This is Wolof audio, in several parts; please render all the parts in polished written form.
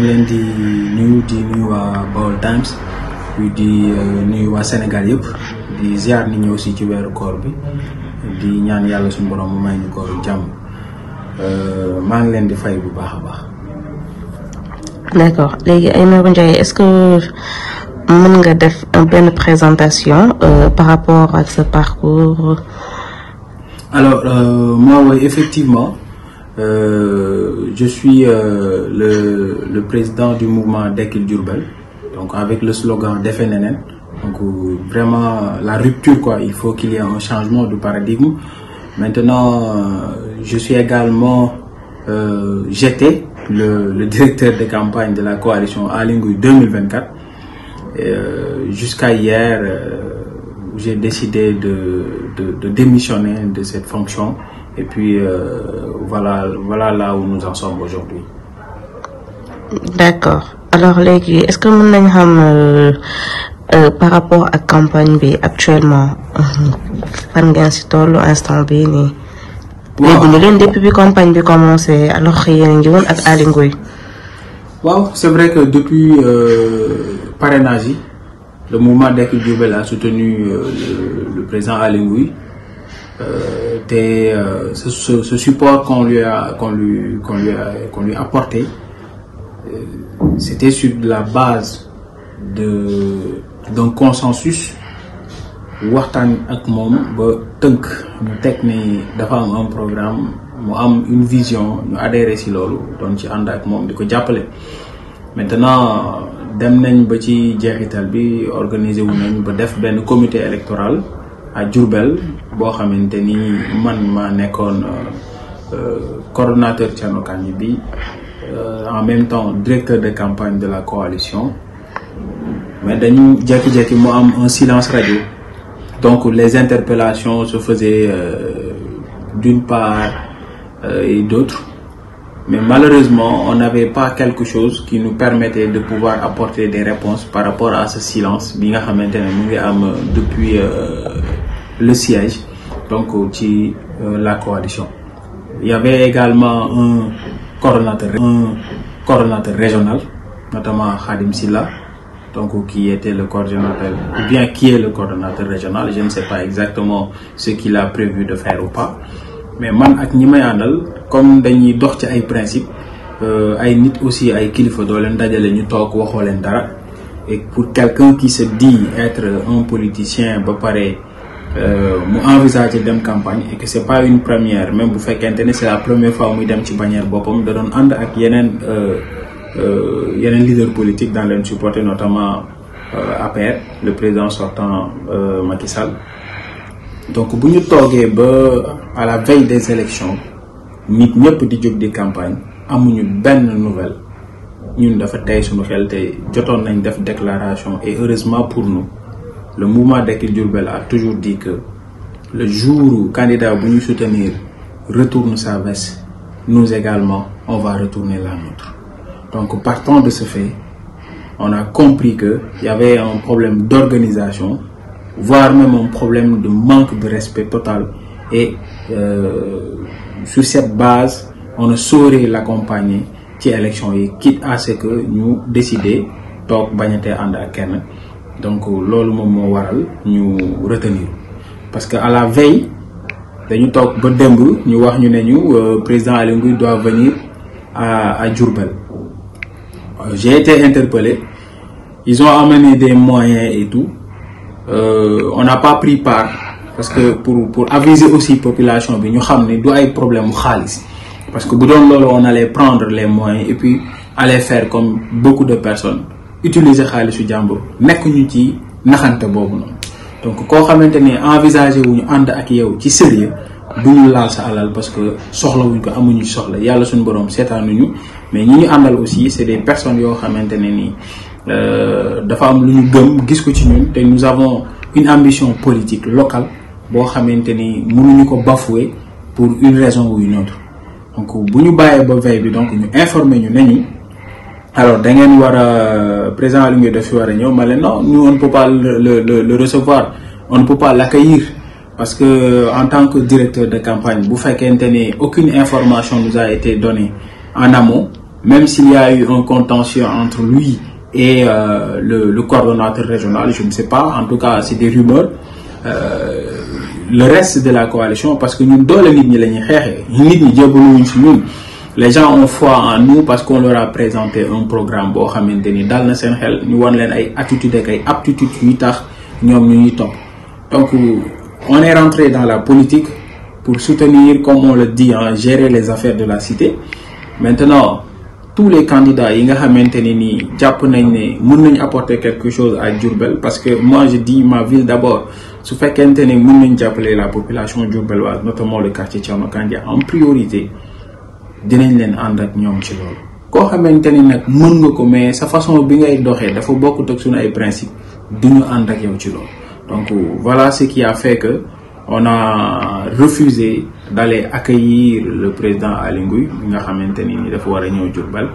leen di nuyu waa Baol Times di nuyu waa Sénégal yëpp di ziar nit ñi aussi ci weeru koor bi di ñaan yàlla suñu borom mu may ñu kooru jàmm maa ngi leen di fay bu baax a baax. D'accord léegi Aymérou Ndiaye est-ce que mën nga def benn présentation par rapport à ce parcours? Alors moi oui, effectivement je suis le président du mouvement Dekkil Diourbel, donc avec le slogan Defe Nenen. Donc vraiment la rupture quoi, il faut qu'il y ait un changement de paradigme. Maintenant je suis également j'étais le directeur de campagne de la coalition Aly Ngouille 2024 jusqu'à hier où j'ai décidé de démissionner de cette fonction et puis voilà là où nous en sommes aujourd'hui. D'accord. Alors léegi est-ce que mën nañ xam par rapport à campagne bi actuellement fan ngeen ci tollu instant bi nii. léegi ñu leen depuis bi campagne bi commencé alors yéen ngi woon ak Aly Ngouille. Waaw c'est vrai que depuis parrainage yi le mouvement Dekkil Diourbel a soutenu le président Aly Ngouille ce support qu'on lui a apporté c'était sur la base d'un consensus waxtaan ak moom ba tënk ñu teg ni dafa am un programme mu am une vision ñu adhéré ci loolu doon ci ànd ak moom di ko jàppale. Maintenant dem nañ ba ci jeexital bi organiser wu nañ ba def benn comité électoral à Diourbel boo xamante ni man maa nekkoon coordonnateur Thierno Kandji bi en même temps directeur de campagne de la coalition, mais dañu jékki-jékki mu am un silence radio, donc les interpellations se faisaient d'une part et d'autre, mais malheureusement on n'avait pas quelque chose qui nous permettait de pouvoir apporter des réponses par rapport à ce silence bi nga xamante ne mu ngi am depuis le siège donc ci la coalition. Il y avait également un coordonnateur régional, notamment Khadim Silla, donc qui était le coordonnateur, ou bien qui est le coordonnateur régional, je ne sais pas exactement ce qu'il a prévu de faire ou pas, mais man ak ñi may àndal comme dañuy dox ci ay principe ay nit aussi ay kilifa doo leen dajale ñu toog waxoo leen dara, et pour quelqu'un qui se dit être un politicien ba pare mu envisager dem campagne et que c'est pas une première, même bu fekkente ne c'est la première fois muy dem ci bannière boppam da doon ànd ak yeneen leader politique dans leen supporter, notamment APR, le président sortant Macky Sall. Donc bu ñu toogee ba à la veille des élections nit ñëpp di jóg di campagne amuñu benn nouvelle, ñun dafa tey suñu xel te jotoon nañ def déclaration, et heureusement pour nous le mouvement Dekkil Diourbel a toujours dit que le jour où candidat bu ñu soutenir retourne sa veste, nous également on va retourner la nôtre. Donc partant de ce fait, on a compris que il y avait un problème d'organisation, voire même un problème de manque de respect total, et sur cette base on ne saurait l'accompagner ci élection yi, quitte à ce que ñu décider toog bañatee ànd ak kenn. Donc loolu moom moo waral ñu retenir, parce que à la veille dañu toog ba démb ñu wax ñu ne ñu président Aly Ngouille doit venir à Diourbel. J'ai été interpellé, ils ont amené des moyens et tout, on n'a pas pris part parce que pour aviser aussi population bi ñu xam ne du ay problème mu xaalis, parce que bu doon loolu on allait prendre les moyens et puis aller faire comme beaucoup de personnes, utiliser xaalisu jàmbur, nekk ñu ci naxante boobu noonu. Donc koo xamante ni envisager wuñu ànd ak yow ci sérieux duñu laal sa alal parce que soxla wuñ ko, amuñu soxla, yàlla suñu borom seetaanuñu, mais ñi ñu àndal aussi c'est des personnes yoo xamante ne nii dafa am lu ñu gëm gis ko ci ñun, te nous avons une ambition politique locale boo xamante ni mënuñu ko bafouer pour une raison ou une autre. Donc bu ñu bàyyee ba veille bi donc ñu informer ñu ne ñu alors da ngeen war a président Aly Ngouille daf fi war a ñëw, ma leen non, nous on ne peut pas le recevoir, on ne peut pas l'accueillir, parce que en tant que directeur de campagne bu fekkente ne aucune information nous a été donnée en amont, même s'il y a eu un contentieux entre lui et le coordonnateur régional, je ne sais pas, en tout cas c'est des rumeurs, le reste de la coalition, parce que nous les gens ont foi en nous parce qu'on leur a présenté un programme bo xamanteni dal na sen xel ñu won len ay attitude ak ay aptitude yu tax ñom ñuy top. Donc on est rentré dans la politique pour soutenir, comme on le dit, gérer les affaires de la cité. Maintenant tous les candidats yi nga xamanteni ni japp nañ né mën nañ apporter quelque chose à Diourbel, parce que moi je dis ma ville d'abord, su fekkente ne mën nañ jàppale la population diourbelloise, notamment le quartier Thierno Kandia en priorité, dinañ leen ànd ak ñoom ci loolu. Koo xamante ni nag mën nga ko mais sa façon bi ngay doxee dafa bokkut ak suñu ay principe duñu ànd ak yow ci loolu. Donc voilà ce qui a fait que on a refusé d'aller accueillir le président Aly Ngouille bi nga xamante ni dafa war a ñëw Diourbel,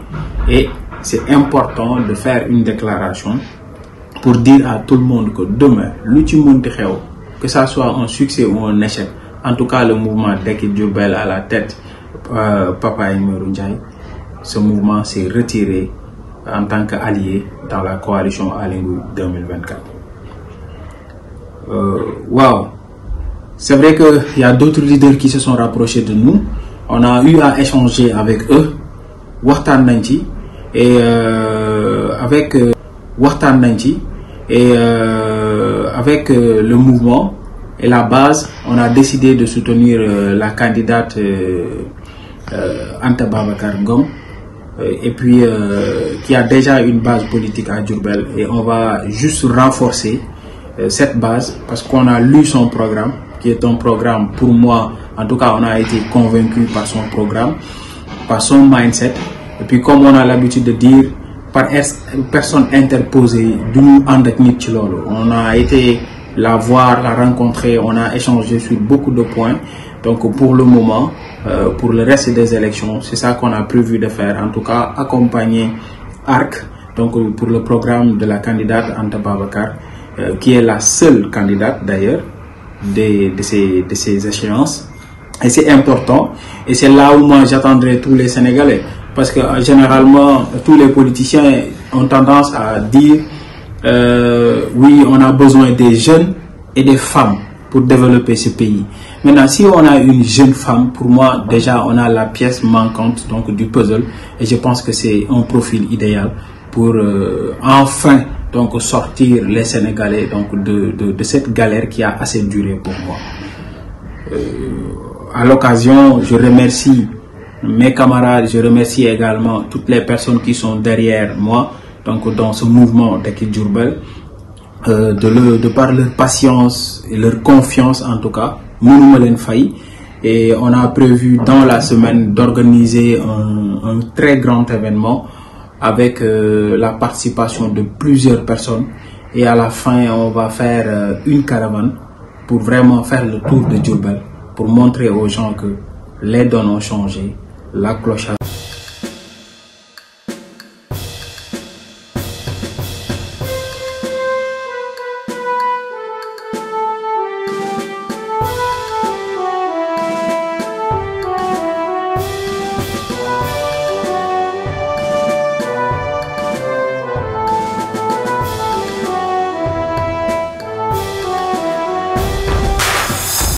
et c'est important de faire une déclaration pour dire à tout le monde que demain lu ci mënti xew, que ça soit un succès ou un échec, en tout cas le mouvement Dekki Diourbel à la tête Papa Aymérou Ndiaye, ce mouvement s'est retiré en tant qu'allié dans la coalition Aly Ngouille 2024. Wow, c'est vrai qu'il y a d'autres leaders qui se sont rapprochés de nous. On a eu à échanger avec eux, waxtaan nañ ci, et avec le mouvement et la base, on a décidé de soutenir la candidate Anta Babacar Ngom, et puis qui a déjà une base politique à Diourbel, et on va juste renforcer cette base parce qu'on a lu son programme, qui est un programme, pour moi en tout cas on a été convaincu par son programme, par son mindset, et puis comme on a l'habitude de dire, par personne interposée d'où on a été la voir, la rencontrer, on a échangé sur beaucoup de points. Donc pour le moment, pour le reste des élections, c'est ça qu'on a prévu de faire, en tout cas accompagner ARC, donc pour le programme de la candidate Anta Babacar, qui est la seule candidate d'ailleurs de ces échéances. Et c'est important, et c'est là où moi j'attendrai tous les Sénégalais, parce que généralement tous les politiciens ont tendance à dire oui, on a besoin des jeunes et des femmes pour développer ce pays. Maintenant, si on a une jeune femme, pour moi déjà on a la pièce manquante donc du puzzle, et je pense que c'est un profil idéal pour enfin donc sortir les Sénégalais donc de cette galère qui a assez duré pour moi. À l'occasion, je remercie mes camarades, je remercie également toutes les personnes qui sont derrière moi, donc dans ce mouvement Dekki Diourbel, de par leur patience et leur confiance en tout cas, et on a prévu dans la semaine d'organiser un très grand événement avec la participation de plusieurs personnes, et à la fin on va faire une caravane pour vraiment faire le tour de Diourbel, pour montrer aux gens que les donnes ont changé, la cloche a